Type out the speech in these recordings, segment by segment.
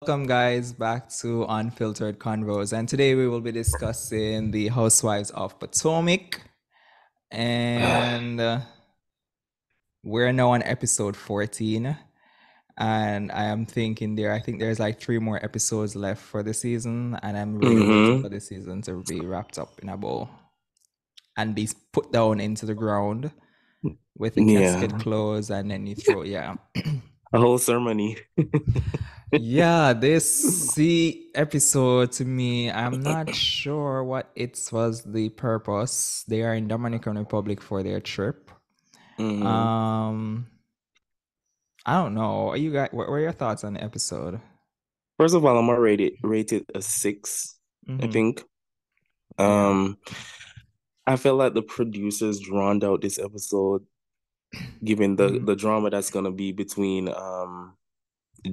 Welcome, guys, back to Unfiltered Convos. And today we will be discussing the Housewives of Potomac. And we're now on episode 14. And I think there's like three more episodes left for the season. And I'm really waiting Mm-hmm. for the season to be wrapped up in a bow and be put down into the ground with the casket Yeah, closed. And then you throw, yeah. a whole ceremony. Yeah, this episode to me, I'm not sure what it was the purpose. They are in Dominican Republic for their trip. Mm-hmm. Um, I don't know. You guys, what were your thoughts on the episode? First of all, I'm gonna rate it a 6, I Mm-hmm. think. Yeah. Um, I felt like the producers drowned out this episode, given the Mm-hmm. the drama that's gonna be between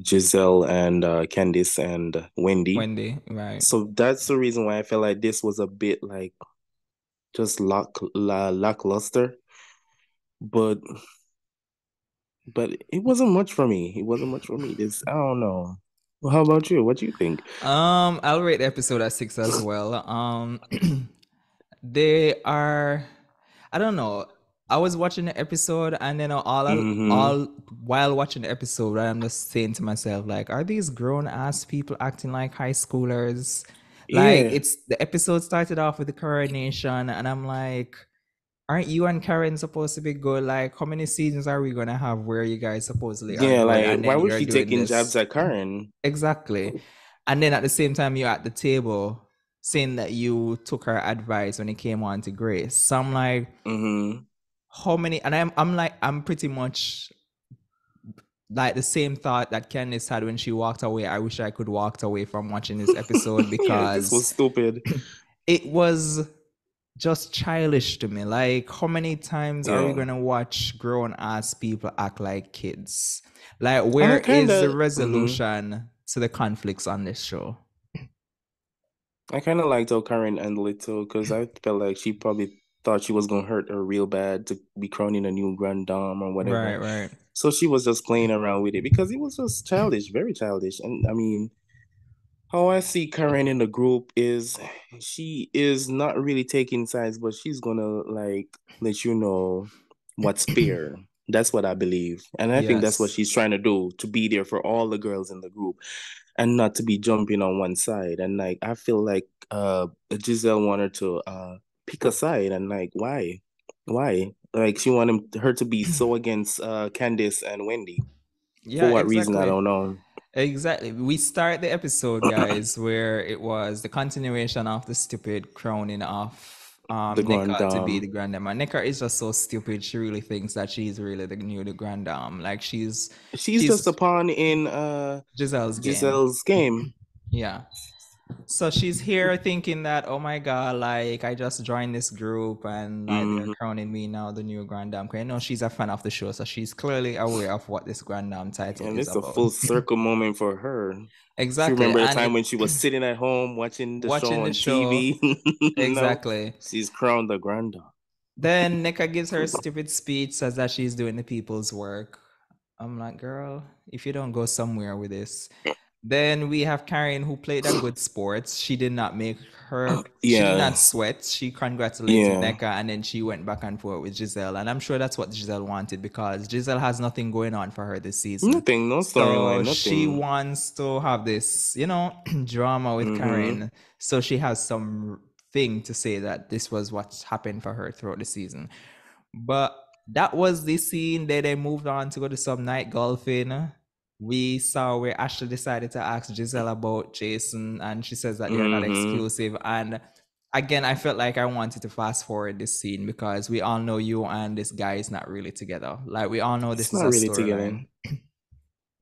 Giselle and Candice and Wendy. Wendy, right? So that's the reason why I felt like this was a bit like just lackluster. But but it wasn't much for me. It wasn't much for me. This I don't know. Well, how about you? What do you think? I'll rate the episode at 6 as well. They are, I don't know. I was watching the episode and then Mm-hmm. all while watching the episode, I'm just saying to myself, like, are these grown ass people acting like high schoolers? Like, Yeah. it's the episode started off with the coronation, and I'm like, aren't you and Karen supposed to be good? Like, how many seasons are we gonna have where you guys supposedly are Yeah, good, like and why then was you're she doing taking jabs this? at Karen? Exactly. And then at the same time, you're at the table saying that you took her advice when it came on to Grace. So I'm like, Mm-hmm. how many? And I'm like, I'm pretty much like the same thought that Candice had when she walked away. I wish I could walk away from watching this episode Yeah, this because was stupid. it was just childish to me. Like, how many times are we Yeah. gonna watch grown ass people act like kids? Like, And where I kind is the of mm-hmm. resolution to the conflicts on this show? I kind of liked how Karen handled it too, because I felt like she probably thought she was gonna hurt her real bad to be crowning a new grand dame or Right, whatever. right. So she was just playing around with it because it was just childish, very childish. And I mean, how I see Karen in the group is she is not really taking sides, but she's gonna like let you know what's fair. That's what I believe. And I think that's what Yes. she's trying to do, to be there for all the girls in the group and not to be jumping on one side. And like I feel like Giselle wanted to pick a side and like why? Why? Like she wanted her to be so against Candice and Wendy. For Yeah, what reason? I exactly. don't know. Exactly. We start the episode, guys, where it was the continuation of the stupid crowning of The Grand Nneka to be the Dame. grand dame. And Nneka is just so stupid. She really thinks that she's really the grand dame. Like She's just a she's pawn in Giselle's game. Giselle's game. Yeah. So she's here thinking that, oh my God, like I just joined this group and like they're Hmm. crowning me now the new Grand Dame. 'Cause I know she's a fan of the show, so she's clearly aware of what this Grand Dame title And is it's a about. full circle moment for her. She Exactly. remember a And time it when she was sitting at home watching the show watching the on show, TV. No, exactly. she's crowned the grand dame. Then Nika gives her a stupid speech, says that she's doing the people's work. I'm like, girl, if you don't go somewhere with this. Then we have Karen who played a good sports. She did Yeah, not sweat. She congratulated yeah. Nneka and then she went back and forth with Giselle. And I'm sure that's what Giselle wanted because Giselle has nothing going on for her this season. Nothing, no So storyline, she nothing. wants to have this, drama with Mm-hmm. Karen. So she has some thing to say that this was what happened for her throughout the season. But that was the scene. Then they moved on to go to some night golfing. We saw where Ashley decided to ask Giselle about Jason, and she says that they're not Mm-hmm. exclusive. And again, I felt like I wanted to fast forward this scene because we all know you and this guy is not really together. Like we all know It's this is not a really together. storyline.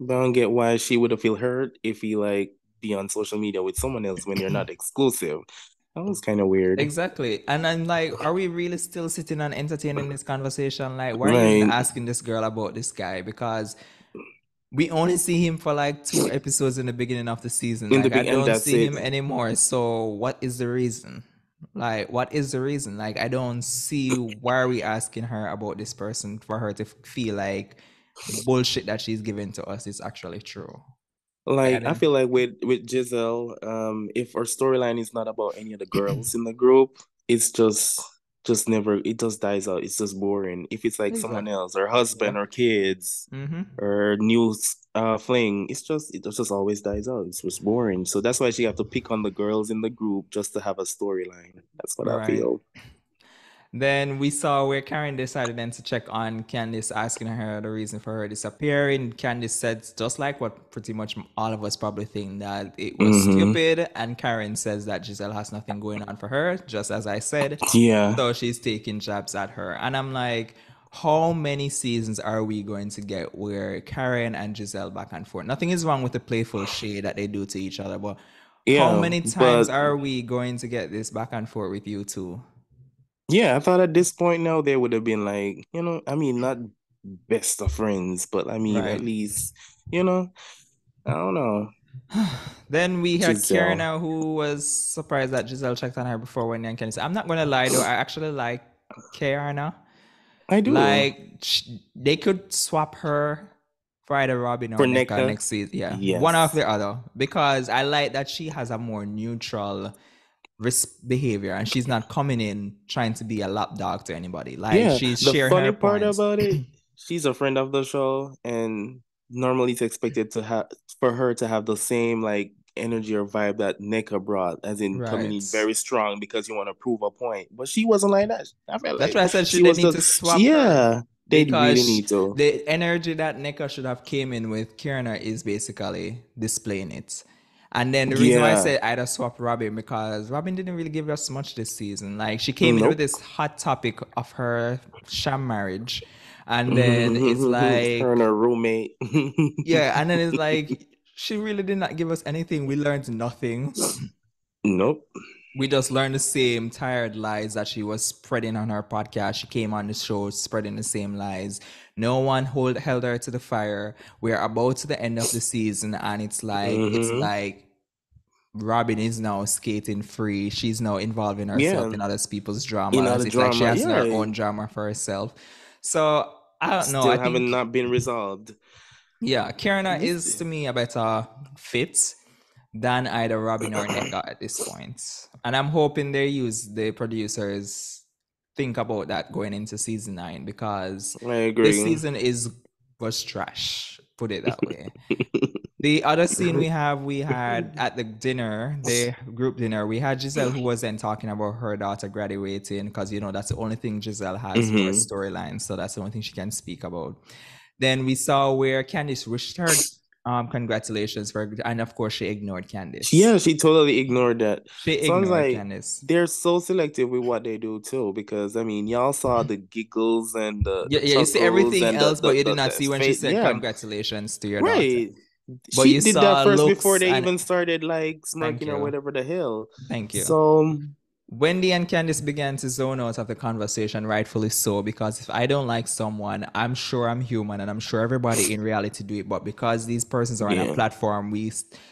But I don't get why she would have feel hurt if he like be on social media with someone else when they're not exclusive. That was kind of weird. Exactly. And I'm like, are we really still sitting and entertaining this conversation? Like, why are you even Like asking this girl about this guy? Because we only see him for like two episodes in the beginning of the season. in the Like, I big and don't that's see it. him anymore. So, what is the reason? Like, what is the reason? Like, I don't see why are we asking her about this person for her to feel like the bullshit that she's giving to us is actually true. Like I Karen. feel like with Giselle, if her storyline is not about any of the girls in the group, it's just never it just dies out. It's just boring. If it's like someone Exactly. else, her Yeah. husband or kids Mm-hmm. or new fling, it just always dies out. It's just boring. So that's why she have to pick on the girls in the group just to have a storyline. That's what I Right. feel. Then we saw where Karen decided then to check on Candice, asking her the reason for her disappearing. Candice said, just like what pretty much all of us probably think, that it was Mm-hmm. stupid. And Karen says that Giselle has nothing going on for her, just as I said. Yeah. So she's taking jabs at her. And I'm like, how many seasons are we going to get where Karen and Giselle back and forth? Nothing is wrong with the playful shade that they do to each other, but how Yeah, many times but are we going to get this back and forth with you two? yeah, I thought at this point now they would have been like, I mean, not best of friends, but I mean, at Right. least, I don't know, Then we had Karen Giselle. now, who was surprised that Giselle checked on her before Wendy and Kenny. So I'm not gonna lie though, I actually like Karen. I do. Like they could swap her for either Robin For or Nneka NECA, next season. Yeah, one after yes. the other. Because I like that she has a more neutral behavior and she's not coming in trying to be a lapdog to anybody. Like Yeah, she's the sharing funny her part points. about it, she's a friend of the show, and normally it's expected to have for her to have the same like energy or vibe that NECA brought, as in coming Right. in very strong because you want to prove a point. But she wasn't like that. I felt That's like why I said she should they was need just, to swap her yeah, they really because need to. the energy that Nika should have came in with Kierna is basically displaying it. And then the reason why I Yeah. said I'd have swapped Robin because Robin didn't really give us much this season. Like she came in with Nope. this hot topic of her sham marriage, and then it's Her and like her roommate. yeah, and then it's like she really did not give us anything. We learned nothing. Nope. We just learned the same tired lies that she was spreading on her podcast. She came on the show spreading the same lies. No one held her to the fire. We're about to the end of the season, and Hmm. it's like Robin is now skating free. She's now involving herself Yeah. in other people's drama In as other if like she drama. has her Yeah. own drama for herself. So I don't know. I Still haven't think not been resolved. yeah, Kierna This is to me a better fit than either Robin or Nneka at this point. And I'm hoping they use the producers think about that going into season 9 because I this agree. season is was trash, put it that way. The other scene we had at the dinner, the group dinner, we had Giselle who was then talking about her daughter graduating because that's the only thing Giselle has for a Hmm. storyline, so that's the only thing she can speak about. Then we saw where Candice wished her congratulations for, and of course she ignored Candice. Yeah, she totally ignored that. She So I was ignored like, Candice. they're so selective with what they do too, because I mean, y'all saw the giggles and the Yeah, yeah, you see chuckles everything and else, but you did not the see when she fate. said Yeah, congratulations to your daughter. right. But She you did that saw first before looks they and even started like thank smirking or you. whatever the hell. Thank you. So Wendy and Candice began to zone out of the conversation, rightfully so, because if I don't like someone, I'm sure I'm human and I'm sure everybody in reality do it. But because these persons are on a yeah, platform,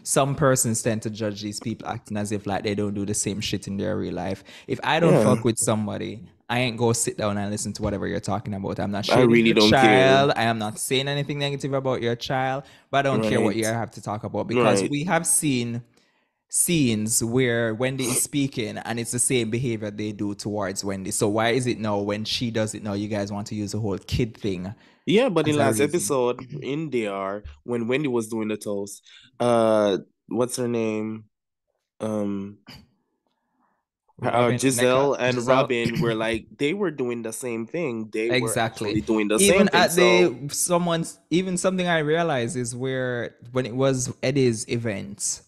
some persons tend to judge these people acting as if like they don't do the same shit in their real life. If I don't yeah. fuck with somebody, I ain't go sit down and listen to whatever you're talking about. I'm not I shading really your don't care. child. I am not saying anything negative about your child, but I don't care what Right, you have to talk about because right. we have seen scenes where Wendy is speaking and it's the same behavior they do towards Wendy. So why is it now when she does it now you guys want to use the whole kid thing Yeah, but as in a last reason? episode in DR, when Wendy was doing the toast, what's her name? Um, Robin, Neka, Giselle and Giselle. Robin were like they were doing the same thing. They were Exactly. actually doing the Even same thing. at So the someone's even something I realized is where when it was Eddie's event,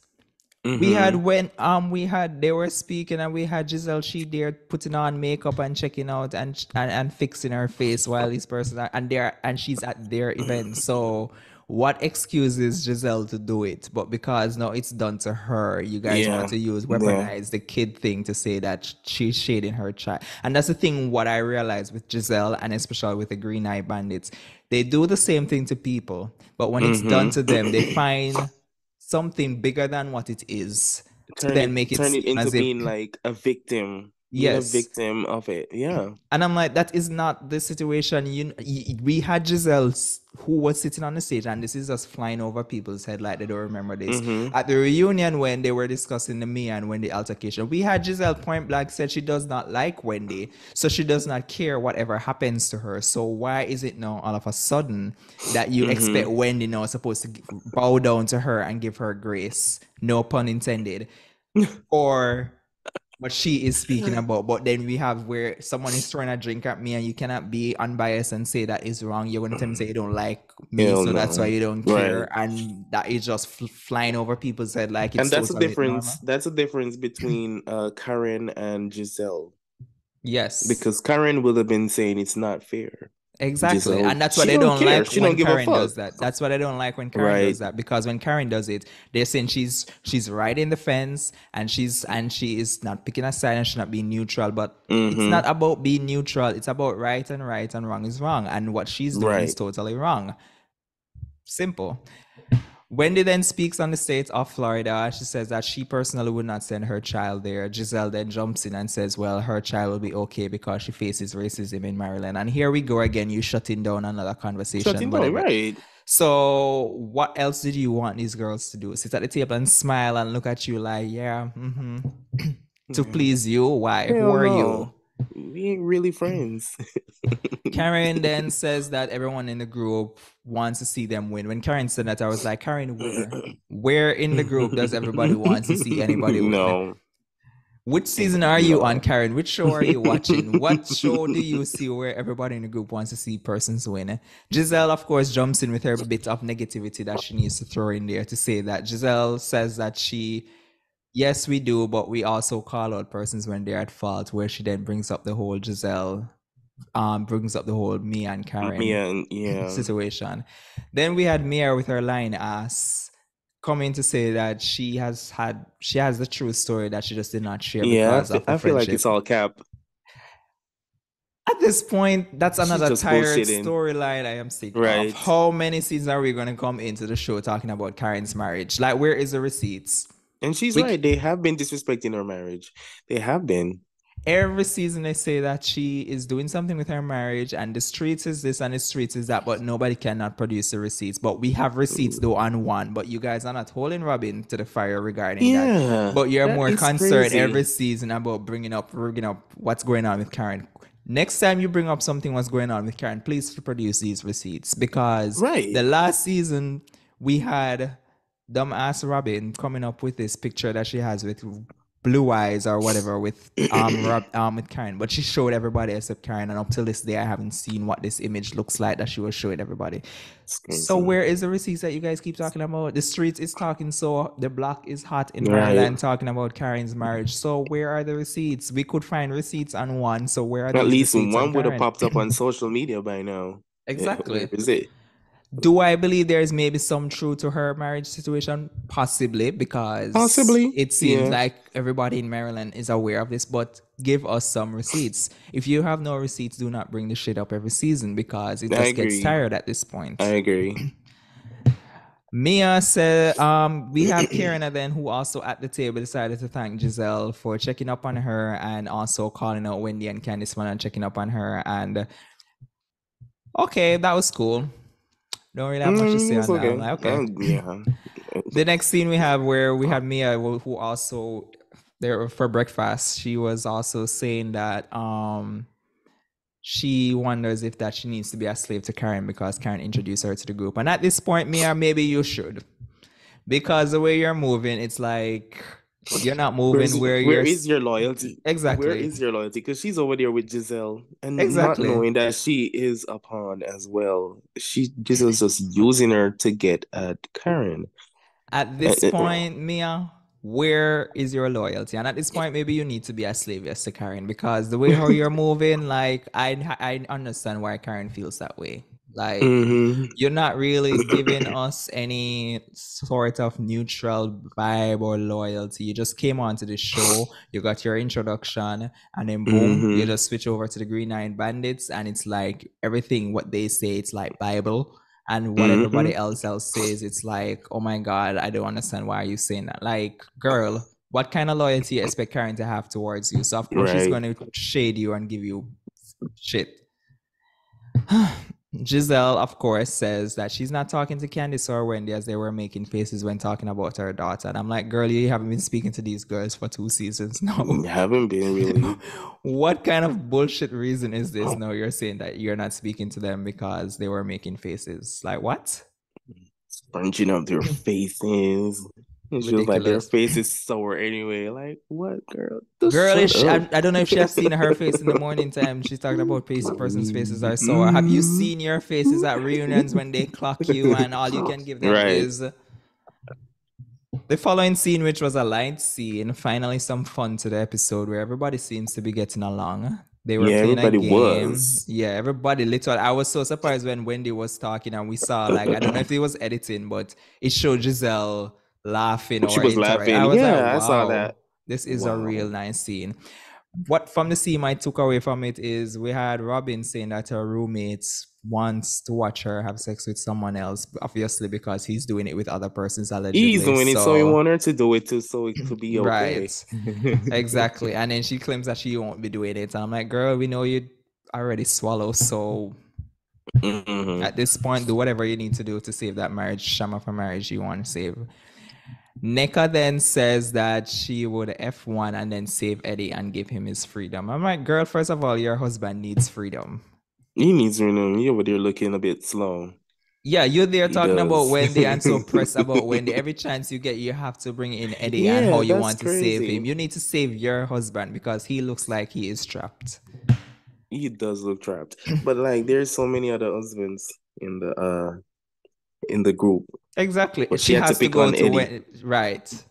mm-hmm. we had they were speaking and we had Giselle she there putting on makeup and checking out and fixing her face while this person and she's at their event. So what excuses Giselle to do it? But because now it's done to her, you guys want Yeah, to yeah. weaponize the kid thing to say that she's shading her child. And that's the thing what I realized with Giselle and especially with the Green Eye Bandits. They do the same thing to people, but when it's done to them, they Mm-hmm. find something bigger than what it is to then make it Turn it seem into as if being like a victim. being a Yes. victim of it. Yeah. And I'm like, that is not the situation. We had Giselle who was sitting on the stage, and this is just flying over people's head like they don't remember this. Mm-hmm. At the reunion, when they were discussing the Mia and Wendy altercation, we had Giselle point blank said she does not like Wendy, so she does not care whatever happens to her. So why is it now all of a sudden that you expect Mm-hmm. Wendy now supposed to bow down to her and give her grace? No pun intended. Or what she is speaking about. But then we have where someone is throwing a drink at me and you cannot be unbiased and say that is wrong. You're going to tell me say you don't like me, Hell so that's why no. you don't Right. care. And that is just flying over people's head like And it's that's a totally difference. normal. That's a difference between Karen and Giselle. Yes, Because Karen would have been saying it's not fair. exactly. Giselle, And that's what she they don't don't care. like She don't when give a Karen fuck. does that. That's what I don't like when Karen does Right. that, because when Karen does it, they're saying she's right in the fence and she is not picking a side and she's not being neutral. But it's Mm-hmm. not about being neutral. It's about right and wrong is wrong. And what she's doing is Right. totally wrong. Simple. Wendy then speaks on the state of Florida. She says that she personally would not send her child there. Gizelle then jumps in and says, well, her child will be okay because she faces racism in Maryland. And here we go again, you shutting down another conversation, Shutting down, whatever. right. So, what else did you want these girls to do? Sit at the table and smile and look at you like, yeah, to Yeah. please you? Why? Who Hell are you? no. We ain't really friends. Karen then says that everyone in the group wants to see them win. When Karen said that, I was like, Karen, where? Where in the group does everybody want to see anybody win? No. Which season are you on, No. Karen? Which show are you watching? What show do you see where everybody in the group wants to see persons win? Gizelle, of course, jumps in with her bit of negativity that she needs to throw in there to say that Gizelle says that yes, we do, but we also call out persons when they're at fault, where she then brings up the whole Giselle brings up the whole Mia and Karen Yeah, yeah. situation. Then we had Mia with her lying ass coming to say that she has the true story that she just did not share Yeah, because of the I feel like it's friendship. all cap. At this point, that's She's another just tired bullshitting. storyline I am sick of. Right. How many seasons are we gonna come into the show talking about Karen's marriage? Like, where is the receipts? And she's We right. They have been disrespecting her marriage. They have been. every season they say that she is doing something with her marriage and the streets is this and the streets is that, but nobody cannot produce the receipts. But we have receipts though on one, but you guys are not holding Robin to the fire regarding that. Yeah, But you're that more is concerned every crazy. season about bringing up what's going on with Karen. Next time you bring up something what's going on with Karen, please produce these receipts, because the Right. last season we had dumbass Robin coming up with this picture that she has with blue eyes or whatever with Karen, but she showed everybody except Karen, and up till this day I haven't seen what this image looks like that she was showing everybody. It's So crazy. where is the receipts that you guys keep talking about? The streets is talking, so the block is hot in Right. Maryland talking about Karen's marriage. So where are the receipts? We could find receipts on one. So where are At these least receipts on one would have Karen? popped up on social media by now. Where Exactly. is it? Do I believe there is maybe some truth to her marriage situation? Possibly, because Possibly. it seems Yeah, like everybody in Maryland is aware of this, but give us some receipts. If you have no receipts, do not bring the shit up every season because it I just gets agree. tired at this I point. agree. Mia said, we have Karen then who also at the table decided to thank Gizelle for checking up on her and also calling out Wendy and Candice and checking up on her. And okay, that was cool. Don't really have much to say It was on that. I'm okay. like, okay. Yeah. The next scene we have where we had Mia who also there for breakfast. She was also saying that she wonders if that she needs to be a slave to Karen because Karen introduced her to the group. And at this point, Mia, maybe you should, because the way you're moving, it's like you're not moving where Where you're is your loyalty? Where exactly, is your loyalty? Because she's over there with Giselle and not exactly. knowing that she is a pawn as well. Giselle's just using her to get at Karen. At Uh, this point, Mia, where is your loyalty? And at this point, maybe you need to be a slave, yes, to Karen, because the way how you're moving, like I understand why Karen feels that way. Like hmm you're not really giving us any sort of neutral vibe or loyalty. You just came onto the show, you got your introduction, and then boom, you hmm just switch over to the Green Nine Bandits, and it's like everything what they say, it's like Bible. And what everybody hmm else says, it's like, oh my God, I don't understand why are you saying that. Like, girl, what kind of loyalty you expect Karen to have towards you? So of course she's Right. going to shade you and give you shit. Gizelle, of course, says that she's not talking to Candice or Wendy as they were making faces when talking about her daughter. And I'm like, girl, you haven't been speaking to these girls for 2 seasons now. Haven't been really. What kind of bullshit reason is this? No, you're saying that you're not speaking to them because they were making faces. Like, what? Scrunching up their faces. It's just like their Ridiculous. face is sore anyway. Like, what, girl? Just Girl, shut up. I don't know if she has seen her face in the morning time. She's talking about person's faces are sore. Have you seen your faces at reunions when they clock you and all you can give them Right. is the following scene, which was a light scene, finally some fun to the episode where everybody seems to be getting along. They were Yeah, playing a everybody game. was. Yeah, everybody literally. I was so surprised when Wendy was talking and we saw, like, I don't know if it was editing, but it showed Gizelle laughing She or was interact. laughing. I was like, Yeah, I saw wow, that. this is a real Wow. nice scene. What from the scene I took away from it is we had Robin saying that her roommate wants to watch her have sex with someone else, obviously because he's doing it with other persons He's allegedly. doing it, so he So want her to do it too, so it could be okay. right. Exactly. And then she claims that she won't be doing it. And I'm like, girl, we know you already swallow. So Hmm. at this point, do whatever you need to do to save that marriage, sham of a marriage you want to save. Neka then says that she would F1 and then save Eddie and give him his freedom. I'm like, girl, first of all, your husband needs freedom. He needs to know you over there looking a bit slow. Yeah, you're there He talking about does. Wendy and so pressed about Wendy. Every chance you get, you have to bring in Eddie and how Yeah, you that's want to save him. crazy. You need to save your husband because he looks like he is trapped. He does look trapped. But like there's so many other husbands in the group. Exactly. But she She had to has to pick go on to Eddie. when, right. It's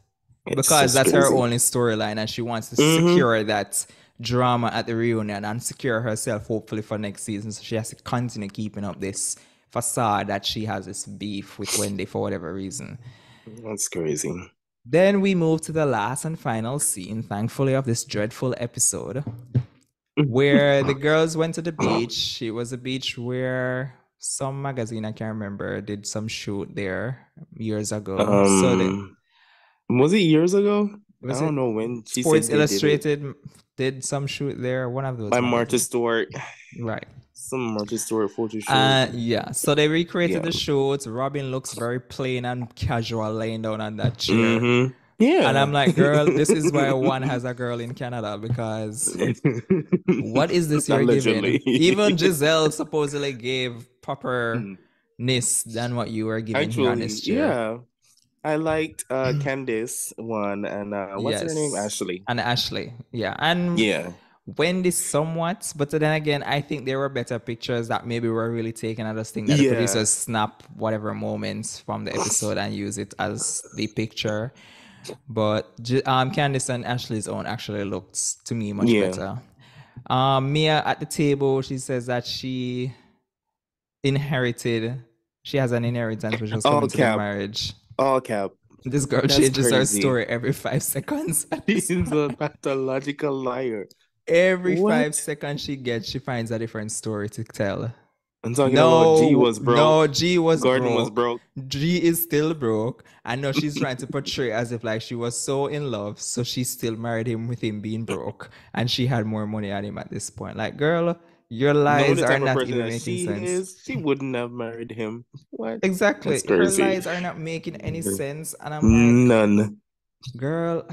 Because just that's her crazy. only storyline and she wants to Mm-hmm. secure that drama at the reunion and secure herself hopefully for next season. So she has to continue keeping up this facade that she has this beef with Wendy for whatever reason. That's crazy. Then we move to the last and final scene, thankfully, of this dreadful episode, where the girls went to the beach. It was a beach where some magazine, I can't remember, did some shoot there years ago. So Um, was it years ago? I was don't it know when she Sports said they did it. Illustrated did some shoot there, one of those By Martha magazines. Stewart. Right. Some Martha Stewart photo shoot. Yeah. So they recreated Yeah. the shoot. Robin looks very plain and casual laying down on that chair. Mm-hmm. And Yeah. I'm like, girl, this is why one has a girl in Canada because what is this you're giving? Allegedly. Even Gizelle supposedly gave properness than what you were giving here on Actually, this chair. yeah. I liked Candice one and what's her name? Yes. Ashley. And Ashley. Yeah. And Yeah. Wendy somewhat, but then again, I think there were better pictures that maybe were really taken. I just think that the Yeah. producers snap whatever moments from the episode and use it as the picture. But Candice and Ashley's own actually looked to me much Yeah. better. Mia at the table, she says that inherited, she has an inheritance which was All coming to the cap. marriage. All cap. This girl That's changes her crazy. story every 5 seconds. She's a pathological liar. Every five What? seconds she gets, she finds a different story to tell. I'm talking about G No, was no, broke. G was Gordon was broke. broke. G is still broke. I know she's trying to portray as if like she was so in love, so she still married him with him being broke, and she had more money at him at this point. Like, girl, your Knowing lies the are type of not person even that making she sense. is, she wouldn't have married him. What? Exactly, That's her crazy. lies are not making any sense, and I'm like, None. girl,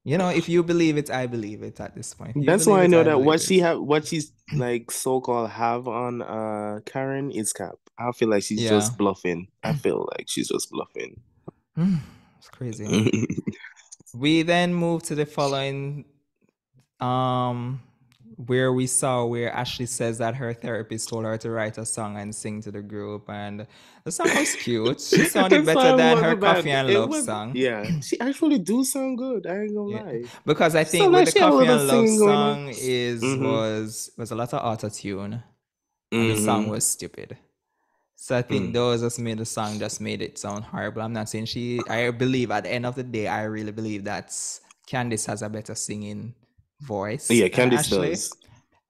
you know, if you believe it, I believe it at this point. If you That's believe why I it, know I that believe it. what she's like so-called have on Karen is cap. I feel like she's Yeah, just bluffing. I feel like she's just bluffing. it's crazy. We then move to the following where we saw where Ashley says that her therapist told her to write a song and sing to the group, and the song was cute. She sounded The better song than her wasn't Coffee bad. and It Love was, song. yeah. She actually do sound good. I ain't gonna Yeah, lie. because I She think sound with like the she had a Coffee little and Love singing going on. song is Mm-hmm. was a lot of auto tune, and the song Mm-hmm. was stupid. So I think those just made the song just made it sound horrible. I'm not saying I believe at the end of the day, I really believe that Candice has a better singing voice Yeah, than Candice Ashley does.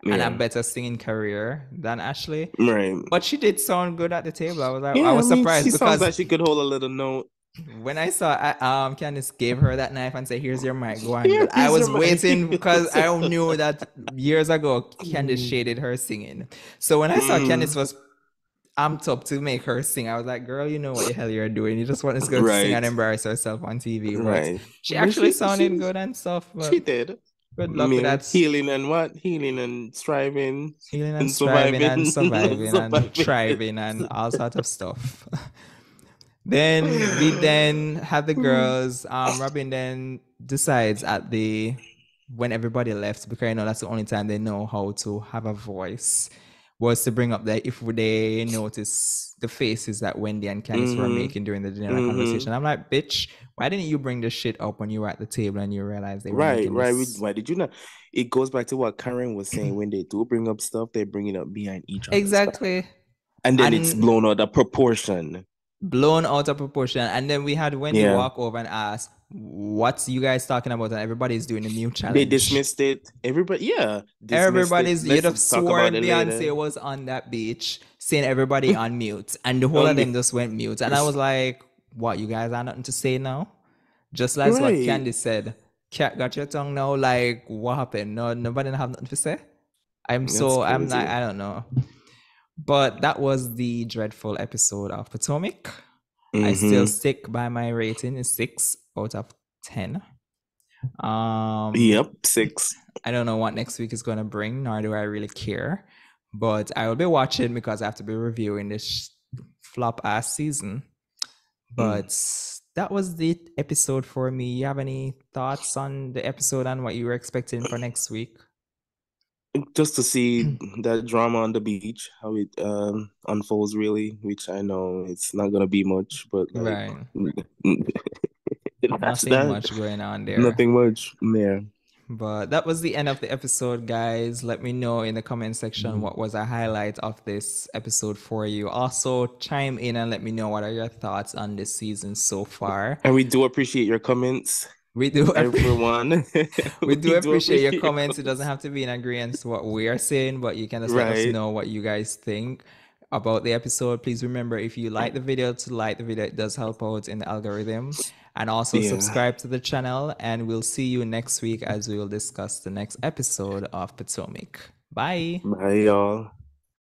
and a Yeah. better singing career than Ashley. Right. But she did sound good at the table. I Yeah, was I mean, surprised she sounds because like she could hold a little note. When I saw Candice gave her that knife and said, "Here's your mic, go and do Here it." I is your was mic. waiting because I knew that years ago Candice shaded her singing. So when I saw Candice Mm, was amped up to make her sing, I was like, "Girl, you know what the hell you're doing. You just want this girl to sing and right, embarrass herself on TV." But right. she But actually she sounded good and stuff. she But did. good I luck with mean, that healing and what? Healing and striving healing and and striving and surviving, surviving and surviving. thriving and all sorts of stuff. Then we then have the girls. Robin then decides at the when everybody left, because you know that's the only time they know how to have a voice, was to bring up that if they notice the faces that Wendy and Candice were Mm-hmm. making during the dinner Mm-hmm. conversation. I'm like, bitch, why didn't you bring this shit up when you were at the table and you realized they were Right, making right. this? Why did you not? It goes back to what Karen was saying. When they do bring up stuff, they bring it up behind each other's back, Exactly. and then it's And blown out of proportion. blown out of proportion. And then we had Wendy Yeah, walk over and ask, "What's you guys talking about?" And everybody's doing a mute they challenge. dismissed it. Everybody, yeah, dismissed it. Everybody's, you'd Let's have talk about sworn it Beyonce later. was on that beach saying everybody on mute, and the whole On of me, them just went mute. And I was like, "What? You guys are nothing to say now?" Just as what right? Candy said, "Cat got your tongue now." Like, what happened? No, nobody have nothing to say. That's I'm not. crazy. I don't know. But that was the dreadful episode of Potomac. I still Mm-hmm. stick by my rating is 6 out of 10. Um, Yep, six. I don't know what next week is going to bring, nor do I really care. But I will be watching because I have to be reviewing this flop ass season. Mm. But that was the episode for me. You have any thoughts on the episode and what you were expecting for next week? Just to see that drama on the beach, how it unfolds really, which I know it's not gonna be much, but like Right. that's Nothing that. much going on there. Nothing much there. But that was the end of the episode, guys. Let me know in the comment section Mhm. what was a highlight of this episode for you. Also, chime in and let me know what are your thoughts on this season so far. And we do appreciate your comments, We do everyone. we do We do appreciate your appreciate your comments. It doesn't comments. have to be in agreement to what we are saying, but you can just let us Right. know what you guys think about the episode. Please remember, if you like the video, to like the video. It does help out in the algorithm. And also Yeah. subscribe to the channel. And we'll see you next week as we will discuss the next episode of Potomac. Bye. Bye, y'all.